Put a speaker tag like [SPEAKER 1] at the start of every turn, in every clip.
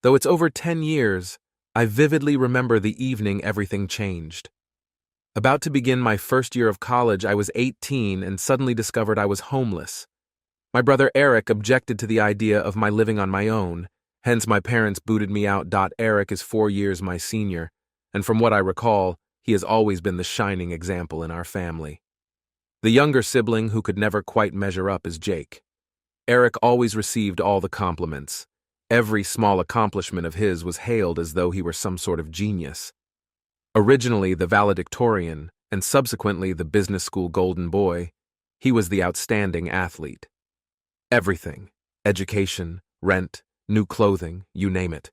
[SPEAKER 1] Though it's over 10 years, I vividly remember the evening everything changed. About to begin my first year of college, I was 18 and suddenly discovered I was homeless. My brother Eric objected to the idea of my living on my own, hence my parents booted me out. Eric is 4 years my senior, and from what I recall, he has always been the shining example in our family. The younger sibling who could never quite measure up is Jake. Eric always received all the compliments. Every small accomplishment of his was hailed as though he were some sort of genius. Originally the valedictorian, and subsequently the business school golden boy, he was the outstanding athlete. Everything, education, rent, new clothing, you name it,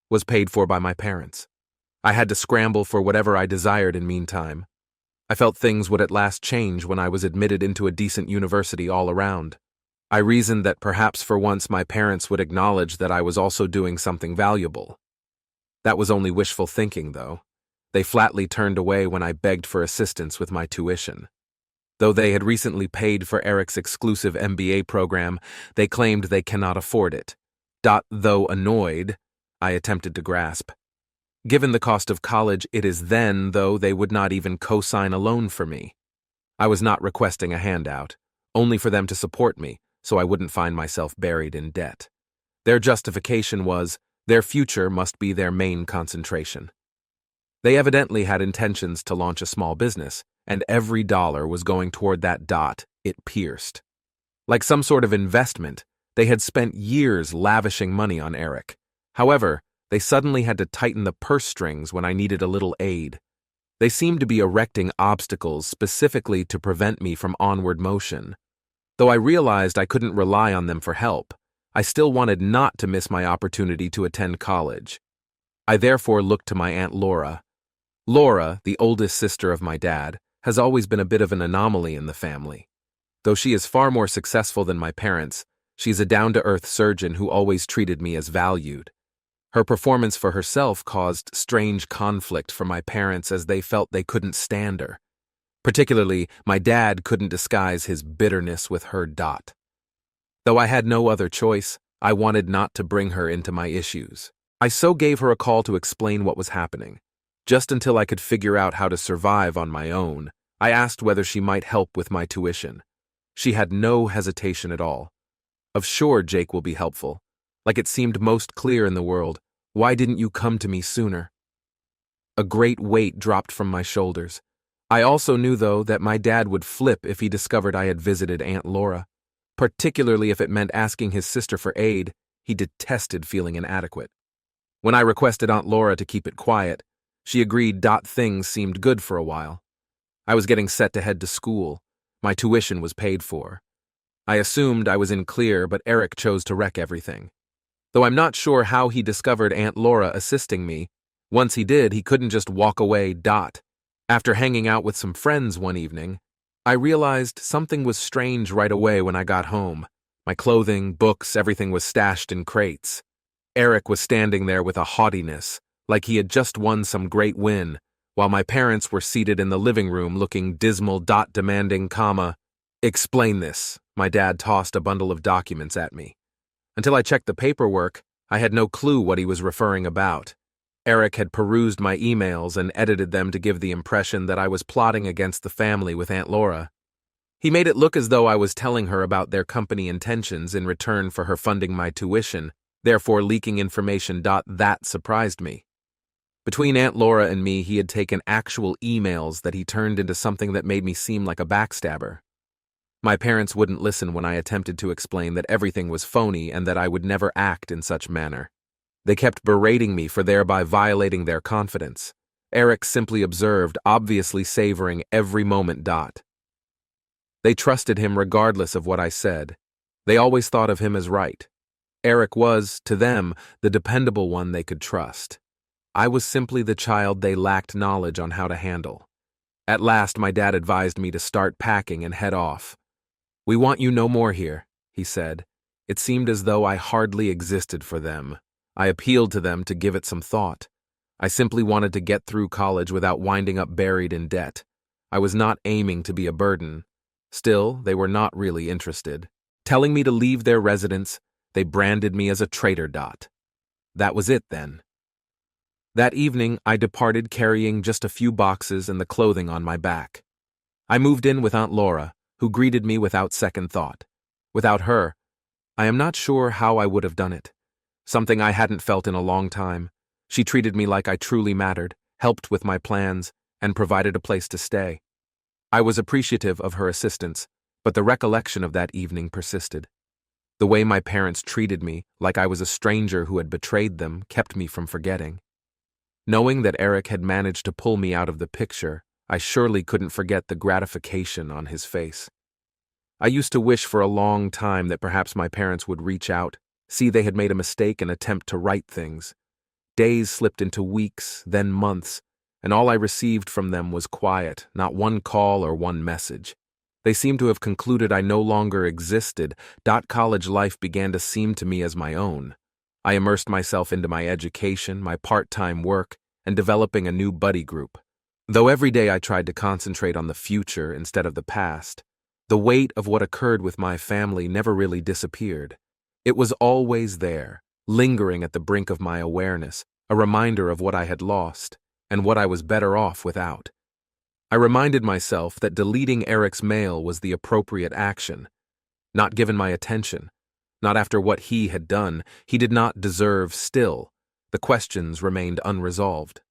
[SPEAKER 1] was paid for by my parents. I had to scramble for whatever I desired in meantime. I felt things would at last change when I was admitted into a decent university all around. I reasoned that perhaps for once my parents would acknowledge that I was also doing something valuable. That was only wishful thinking, though. They flatly turned away when I begged for assistance with my tuition. Though they had recently paid for Eric's exclusive MBA program, they claimed they cannot afford it. Though annoyed, I attempted to grasp. Given the cost of college it is then, though, they would not even co-sign a loan for me. I was not requesting a handout, only for them to support me, so I wouldn't find myself buried in debt. Their justification was, their future must be their main concentration. They evidently had intentions to launch a small business, and every dollar was going toward that. It pierced. Like some sort of investment, they had spent years lavishing money on Eric. However, they suddenly had to tighten the purse strings when I needed a little aid. They seemed to be erecting obstacles specifically to prevent me from onward motion. Though I realized I couldn't rely on them for help, I still wanted not to miss my opportunity to attend college. I therefore looked to my Aunt Laura. Laura, the oldest sister of my dad, has always been a bit of an anomaly in the family. Though she is far more successful than my parents, she's a down-to-earth surgeon who always treated me as valued. Her performance for herself caused strange conflict for my parents as they felt they couldn't stand her. Particularly, my dad couldn't disguise his bitterness with her. Though I had no other choice, I wanted not to bring her into my issues. I so gave her a call to explain what was happening. Just until I could figure out how to survive on my own, I asked whether she might help with my tuition. She had no hesitation at all. Of sure Jake will be helpful. Like it seemed most clear in the world, why didn't you come to me sooner? A great weight dropped from my shoulders. I also knew, though, that my dad would flip if he discovered I had visited Aunt Laura. Particularly if it meant asking his sister for aid, he detested feeling inadequate. When I requested Aunt Laura to keep it quiet, she agreed. Things seemed good for a while. I was getting set to head to school. My tuition was paid for. I assumed I was in clear, but Eric chose to wreck everything. Though I'm not sure how he discovered Aunt Laura assisting me, once he did, he couldn't just walk away. After hanging out with some friends one evening, I realized something was strange right away when I got home. My clothing, books, everything was stashed in crates. Eric was standing there with a haughtiness, like he had just won some great win, while my parents were seated in the living room looking dismal. Demanding, explain this. My dad tossed a bundle of documents at me. Until I checked the paperwork, I had no clue what he was referring about. Eric had perused my emails and edited them to give the impression that I was plotting against the family with Aunt Laura. He made it look as though I was telling her about their company intentions in return for her funding my tuition, therefore leaking information. That surprised me. Between Aunt Laura and me, he had taken actual emails that he turned into something that made me seem like a backstabber. My parents wouldn't listen when I attempted to explain that everything was phony and that I would never act in such manner. They kept berating me for thereby violating their confidence. Eric simply observed, obviously savoring every moment. They trusted him regardless of what I said. They always thought of him as right. Eric was, to them, the dependable one they could trust. I was simply the child they lacked knowledge on how to handle. At last, my dad advised me to start packing and head off. "We want you no more here," he said. It seemed as though I hardly existed for them. I appealed to them to give it some thought. I simply wanted to get through college without winding up buried in debt. I was not aiming to be a burden. Still, they were not really interested. Telling me to leave their residence, they branded me as a traitor. That was it then. That evening, I departed carrying just a few boxes and the clothing on my back. I moved in with Aunt Laura, who greeted me without second thought. Without her, I am not sure how I would have done it. Something I hadn't felt in a long time. She treated me like I truly mattered, helped with my plans, and provided a place to stay. I was appreciative of her assistance, but the recollection of that evening persisted. The way my parents treated me, like I was a stranger who had betrayed them, kept me from forgetting. Knowing that Eric had managed to pull me out of the picture, I surely couldn't forget the gratification on his face. I used to wish for a long time that perhaps my parents would reach out, see they had made a mistake and attempt to right things. Days slipped into weeks, then months, and all I received from them was quiet, not one call or one message. They seemed to have concluded I no longer existed. College life began to seem to me as my own. I immersed myself into my education, my part-time work, and developing a new buddy group. Though every day I tried to concentrate on the future instead of the past, the weight of what occurred with my family never really disappeared. It was always there, lingering at the brink of my awareness, a reminder of what I had lost and what I was better off without. I reminded myself that deleting Eric's mail was the appropriate action. Not given my attention, not after what he had done, he did not deserve still. The questions remained unresolved.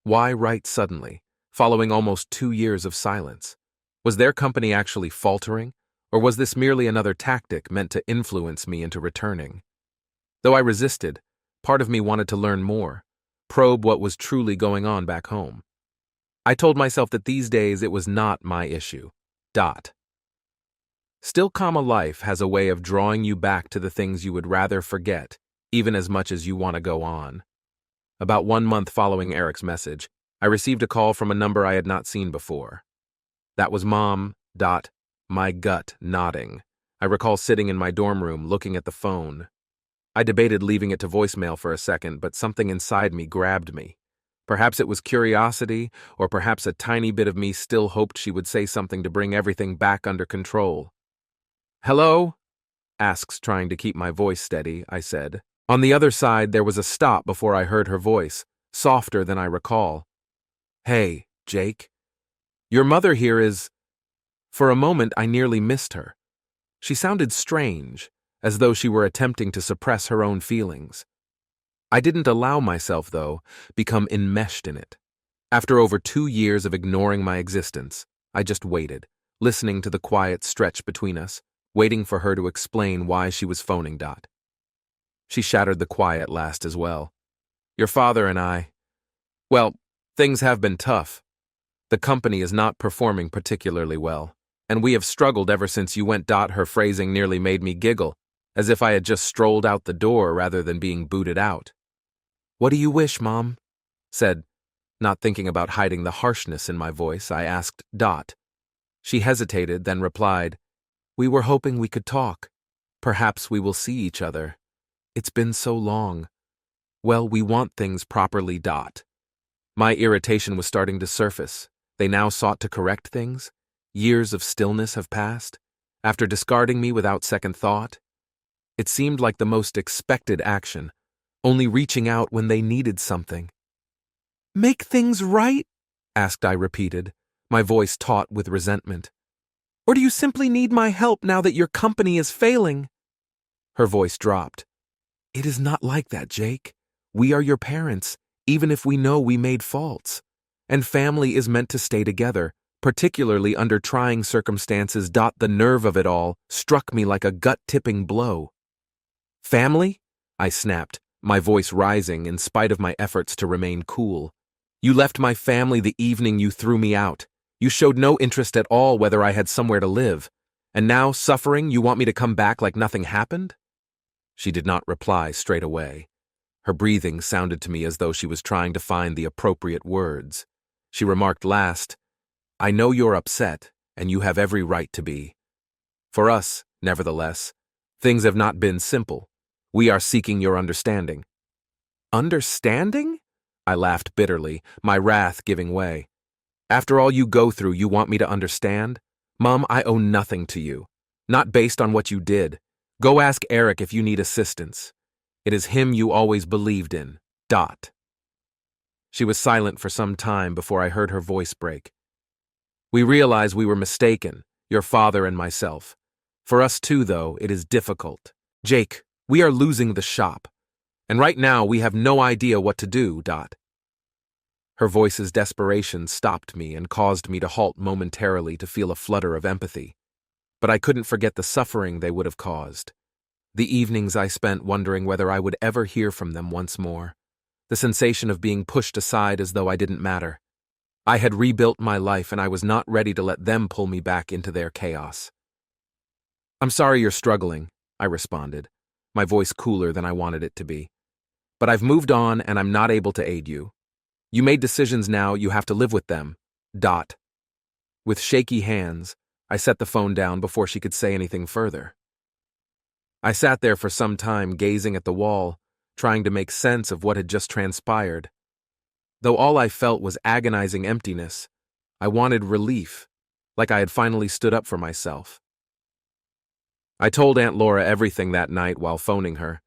[SPEAKER 1] Why write suddenly, following almost 2 years of silence? Was their company actually faltering, or was this merely another tactic meant to influence me into returning? Though I resisted, part of me wanted to learn more, probe what was truly going on back home. I told myself that these days it was not my issue. Still, life has a way of drawing you back to the things you would rather forget, even as much as you want to go on. About 1 month following Eric's message, I received a call from a number I had not seen before. That was Mom. My gut nodding. I recall sitting in my dorm room looking at the phone. I debated leaving it to voicemail for a second, but something inside me grabbed me. Perhaps it was curiosity, or perhaps a tiny bit of me still hoped she would say something to bring everything back under control. "Hello?" asks, trying to keep my voice steady, I said. On the other side, there was a stop before I heard her voice, softer than I recall. "Hey, Jake. Your mother here is—" For a moment, I nearly missed her. She sounded strange, as though she were attempting to suppress her own feelings. I didn't allow myself, though, become enmeshed in it. After over 2 years of ignoring my existence, I just waited, listening to the quiet stretch between us, waiting for her to explain why she was phoning. She shattered the quiet last as well. "Your father and I, well, things have been tough. The company is not performing particularly well, and we have struggled ever since you went. Her phrasing nearly made me giggle, as if I had just strolled out the door rather than being booted out. "What do you wish, Mom?" said. Not thinking about hiding the harshness in my voice, I asked. She hesitated, then replied, "We were hoping we could talk. Perhaps we will see each other. It's been so long. Well, we want things properly. My irritation was starting to surface. They now sought to correct things. Years of stillness have passed, after discarding me without second thought. It seemed like the most expected action, only reaching out when they needed something. "Make things right?" asked I repeated, my voice taut with resentment. "Or do you simply need my help now that your company is failing?" Her voice dropped. "It is not like that, Jake. We are your parents, even if we know we made faults. And family is meant to stay together, particularly under trying circumstances. The nerve of it all struck me like a gut-tipping blow. "Family?" I snapped, my voice rising in spite of my efforts to remain cool. "You left my family the evening you threw me out. You showed no interest at all whether I had somewhere to live. And now, suffering, you want me to come back like nothing happened?" She did not reply straight away. Her breathing sounded to me as though she was trying to find the appropriate words. She remarked last, "I know you're upset, and you have every right to be. For us, nevertheless, things have not been simple. We are seeking your understanding." "Understanding?" I laughed bitterly, my wrath giving way. "After all you go through, you want me to understand? Mom, I owe nothing to you. Not based on what you did. Go ask Eric if you need assistance. It is him you always believed in. Dot. She was silent for some time before I heard her voice break. We realize we were mistaken, your father and myself. For us too, though, it is difficult. Jake, we are losing the shop. And right now we have no idea what to do. Dot. Her voice's desperation stopped me and caused me to halt momentarily to feel a flutter of empathy. But I couldn't forget the suffering they would have caused. The evenings I spent wondering whether I would ever hear from them once more. The sensation of being pushed aside as though I didn't matter. I had rebuilt my life and I was not ready to let them pull me back into their chaos. I'm sorry you're struggling, I responded, my voice cooler than I wanted it to be. But I've moved on and I'm not able to aid you. You made decisions now, you have to live with them. Dot. With shaky hands, I set the phone down before she could say anything further. I sat there for some time gazing at the wall, trying to make sense of what had just transpired. Though all I felt was agonizing emptiness, I wanted relief, like I had finally stood up for myself. I told Aunt Laura everything that night while phoning her.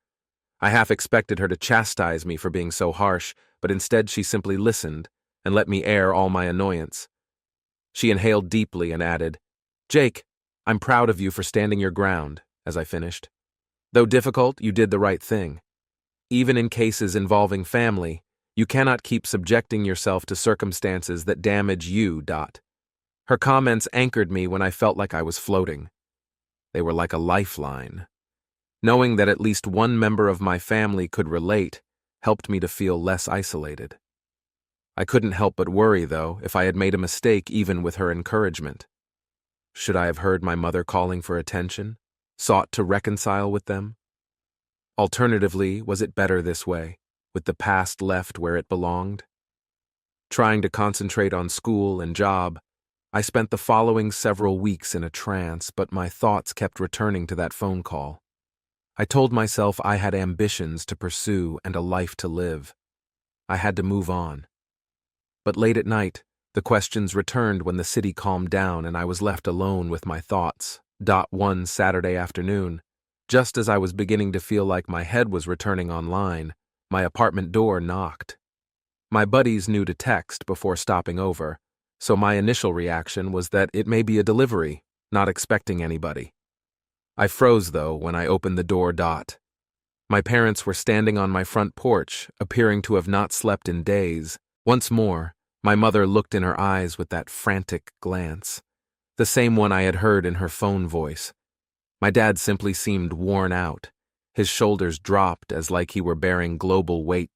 [SPEAKER 1] I half expected her to chastise me for being so harsh, but instead she simply listened and let me air all my annoyance. She inhaled deeply and added, Jake, I'm proud of you for standing your ground, as I finished. Though difficult, you did the right thing. Even in cases involving family, you cannot keep subjecting yourself to circumstances that damage you. Dot. Her comments anchored me when I felt like I was floating. They were like a lifeline. Knowing that at least one member of my family could relate helped me to feel less isolated. I couldn't help but worry, though, if I had made a mistake even with her encouragement. Should I have heard my mother calling for attention, sought to reconcile with them? Alternatively, was it better this way, with the past left where it belonged? Trying to concentrate on school and job, I spent the following several weeks in a trance, but my thoughts kept returning to that phone call. I told myself I had ambitions to pursue and a life to live. I had to move on. But late at night, the questions returned when the city calmed down and I was left alone with my thoughts. One Saturday afternoon, just as I was beginning to feel like my head was returning online, my apartment door knocked. My buddies knew to text before stopping over, so my initial reaction was that it may be a delivery, not expecting anybody. I froze, though, when I opened the door. My parents were standing on my front porch, appearing to have not slept in days. Once more, my mother looked in her eyes with that frantic glance, the same one I had heard in her phone voice. My dad simply seemed worn out. His shoulders dropped as like he were bearing global weight.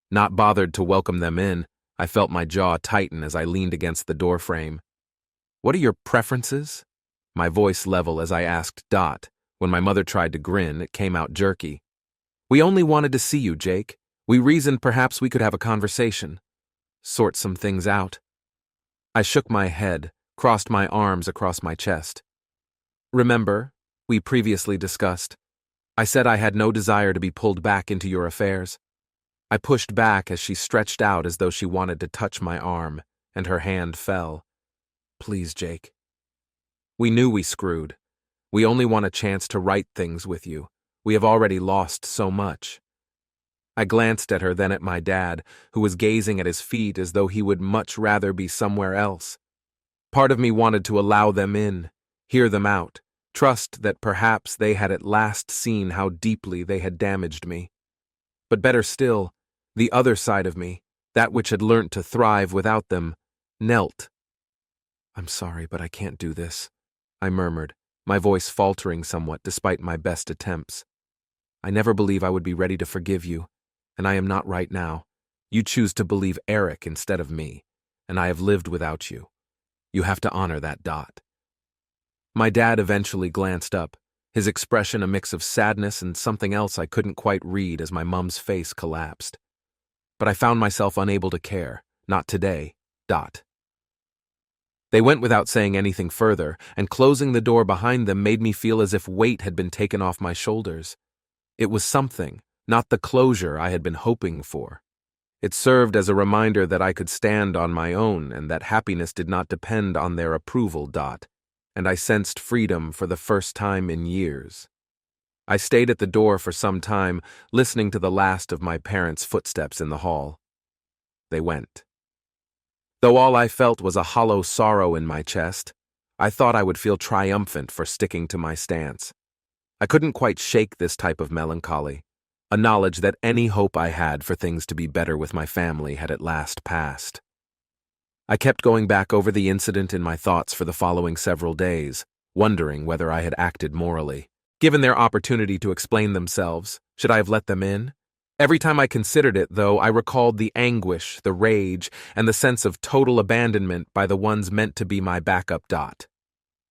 [SPEAKER 1] Not bothered to welcome them in, I felt my jaw tighten as I leaned against the doorframe. What are your preferences? My voice level as I asked. When my mother tried to grin, it came out jerky. We only wanted to see you, Jake. We reasoned perhaps we could have a conversation. Sort some things out. I shook my head, crossed my arms across my chest. Remember, we previously discussed. I said I had no desire to be pulled back into your affairs. I pushed back as she stretched out as though she wanted to touch my arm, and her hand fell. Please, Jake. We knew we screwed. We only want a chance to right things with you. We have already lost so much. I glanced at her, then at my dad, who was gazing at his feet as though he would much rather be somewhere else. Part of me wanted to allow them in, hear them out, trust that perhaps they had at last seen how deeply they had damaged me. But better still, the other side of me, that which had learnt to thrive without them, knelt. I'm sorry, but I can't do this, I murmured, my voice faltering somewhat despite my best attempts. I never believe I would be ready to forgive you, and I am not right now. You choose to believe Eric instead of me, and I have lived without you. You have to honor that. My dad eventually glanced up, his expression a mix of sadness and something else I couldn't quite read as my mum's face collapsed. But I found myself unable to care, not today. They went without saying anything further, and closing the door behind them made me feel as if weight had been taken off my shoulders. It was something, not the closure I had been hoping for. It served as a reminder that I could stand on my own and that happiness did not depend on their approval. And I sensed freedom for the first time in years. I stayed at the door for some time, listening to the last of my parents' footsteps in the hall. They went. Though all I felt was a hollow sorrow in my chest, I thought I would feel triumphant for sticking to my stance. I couldn't quite shake this type of melancholy, a knowledge that any hope I had for things to be better with my family had at last passed. I kept going back over the incident in my thoughts for the following several days, wondering whether I had acted morally. Given their opportunity to explain themselves, should I have let them in? Every time I considered it, though, I recalled the anguish, the rage, and the sense of total abandonment by the ones meant to be my backup.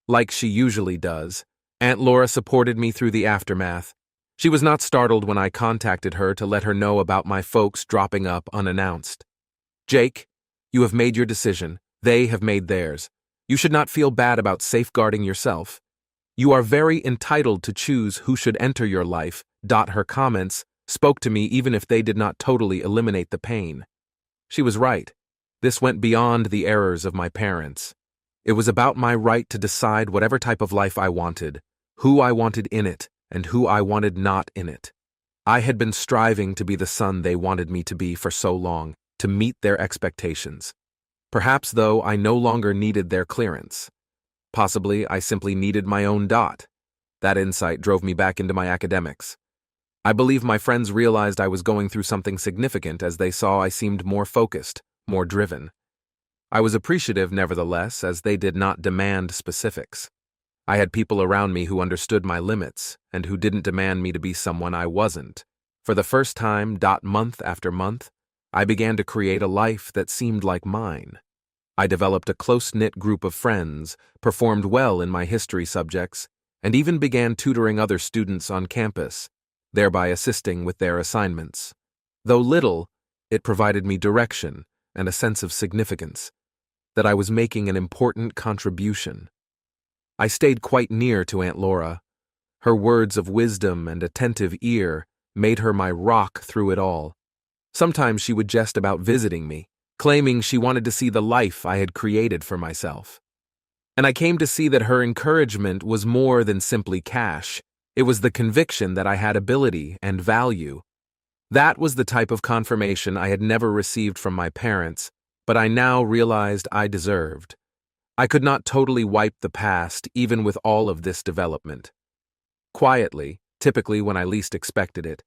[SPEAKER 1] Like she usually does, Aunt Laura supported me through the aftermath. She was not startled when I contacted her to let her know about my folks dropping up unannounced. "Jake, you have made your decision. They have made theirs. You should not feel bad about safeguarding yourself. You are very entitled to choose who should enter your life." Her comments spoke to me even if they did not totally eliminate the pain. She was right. This went beyond the errors of my parents. It was about my right to decide whatever type of life I wanted, who I wanted in it, and who I wanted not in it. I had been striving to be the son they wanted me to be for so long, to meet their expectations. Perhaps, though, I no longer needed their clearance. Possibly, I simply needed my own. That insight drove me back into my academics. I believe my friends realized I was going through something significant as they saw I seemed more focused, more driven. I was appreciative, nevertheless, as they did not demand specifics. I had people around me who understood my limits and who didn't demand me to be someone I wasn't. For the first time, month after month, I began to create a life that seemed like mine. I developed a close-knit group of friends, performed well in my history subjects, and even began tutoring other students on campus, thereby assisting with their assignments. Though little, it provided me direction and a sense of significance, that I was making an important contribution. I stayed quite near to Aunt Laura. Her words of wisdom and attentive ear made her my rock through it all. Sometimes she would jest about visiting me, claiming she wanted to see the life I had created for myself. And I came to see that her encouragement was more than simply cash. It was the conviction that I had ability and value. That was the type of confirmation I had never received from my parents, but I now realized I deserved. I could not totally wipe the past, even with all of this development. Quietly, typically when I least expected it,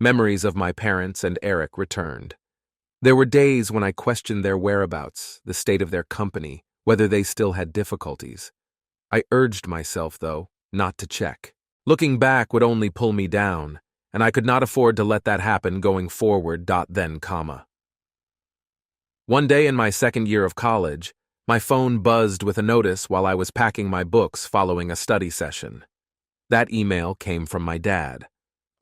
[SPEAKER 1] memories of my parents and Eric returned. There were days when I questioned their whereabouts, the state of their company, whether they still had difficulties. I urged myself, though, not to check. Looking back would only pull me down, and I could not afford to let that happen going forward. One day in my second year of college, my phone buzzed with a notice while I was packing my books following a study session. That email came from my dad.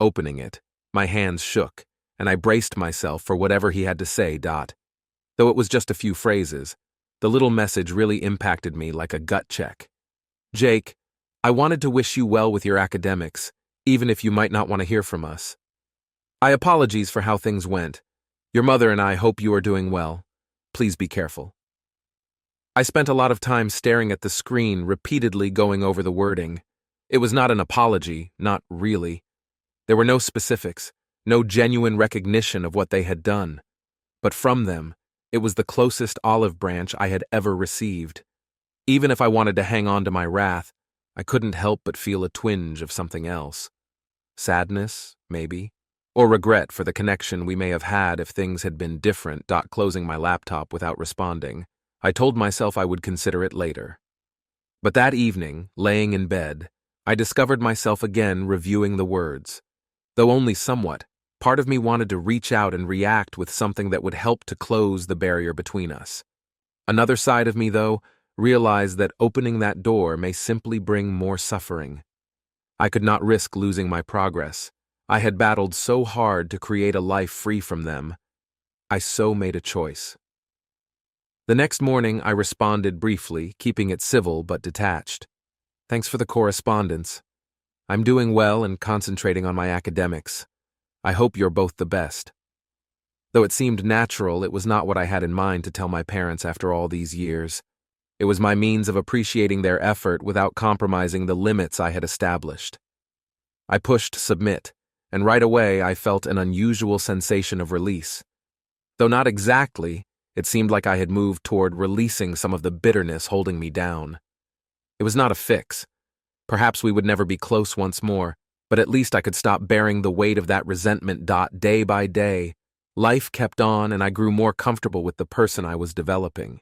[SPEAKER 1] Opening it, my hands shook, and I braced myself for whatever he had to say. Though it was just a few phrases, the little message really impacted me like a gut check. "Jake, I wanted to wish you well with your academics, even if you might not want to hear from us. I apologize for how things went. Your mother and I hope you are doing well. Please be careful." I spent a lot of time staring at the screen, repeatedly going over the wording. It was not an apology, not really. There were no specifics, no genuine recognition of what they had done. But from them, it was the closest olive branch I had ever received. Even if I wanted to hang on to my wrath, I couldn't help but feel a twinge of something else. Sadness, maybe, or regret for the connection we may have had if things had been different. Closing my laptop without responding, I told myself I would consider it later. But that evening, laying in bed, I discovered myself again reviewing the words. Though only somewhat, part of me wanted to reach out and react with something that would help to close the barrier between us. Another side of me, though, realized that opening that door may simply bring more suffering. I could not risk losing my progress. I had battled so hard to create a life free from them. I so made a choice. The next morning, I responded briefly, keeping it civil but detached. "Thanks for the correspondence. I'm doing well and concentrating on my academics. I hope you're both the best." Though it seemed natural, it was not what I had in mind to tell my parents after all these years. It was my means of appreciating their effort without compromising the limits I had established. I pushed submit, and right away I felt an unusual sensation of release. Though not exactly, it seemed like I had moved toward releasing some of the bitterness holding me down. It was not a fix. Perhaps we would never be close once more, but at least I could stop bearing the weight of that resentment. Day by day, life kept on and I grew more comfortable with the person I was developing.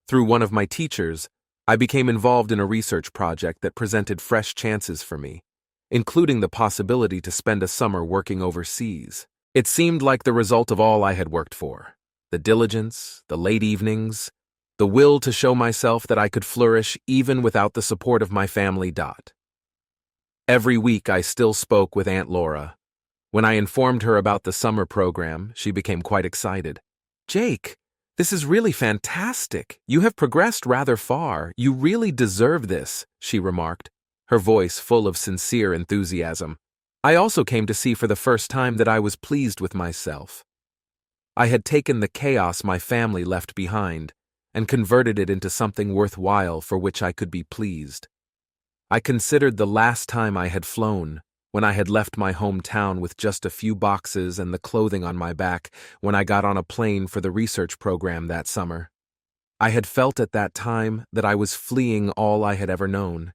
[SPEAKER 1] Through one of my teachers, I became involved in a research project that presented fresh chances for me, including the possibility to spend a summer working overseas. It seemed like the result of all I had worked for: the diligence, the late evenings, the will to show myself that I could flourish even without the support of my family. Every week I still spoke with Aunt Laura. When I informed her about the summer program, she became quite excited. "Jake, this is really fantastic. You have progressed rather far. You really deserve this," she remarked, her voice full of sincere enthusiasm. I also came to see for the first time that I was pleased with myself. I had taken the chaos my family left behind and converted it into something worthwhile for which I could be pleased. I considered the last time I had flown, when I had left my hometown with just a few boxes and the clothing on my back when I got on a plane for the research program that summer. I had felt at that time that I was fleeing all I had ever known,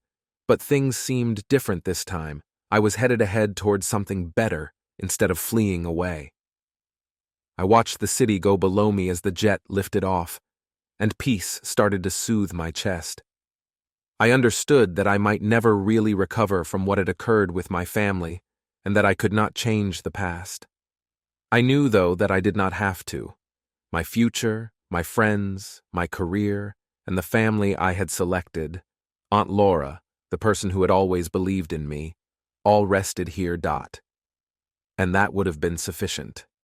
[SPEAKER 1] but things seemed different this time. I was headed ahead towards something better instead of fleeing away. I watched the city go below me as the jet lifted off, and peace started to soothe my chest. I understood that I might never really recover from what had occurred with my family, and that I could not change the past. I knew, though, that I did not have to. My future, my friends, my career, and the family I had selected, Aunt Laura, the person who had always believed in me, all rested here. And that would have been sufficient.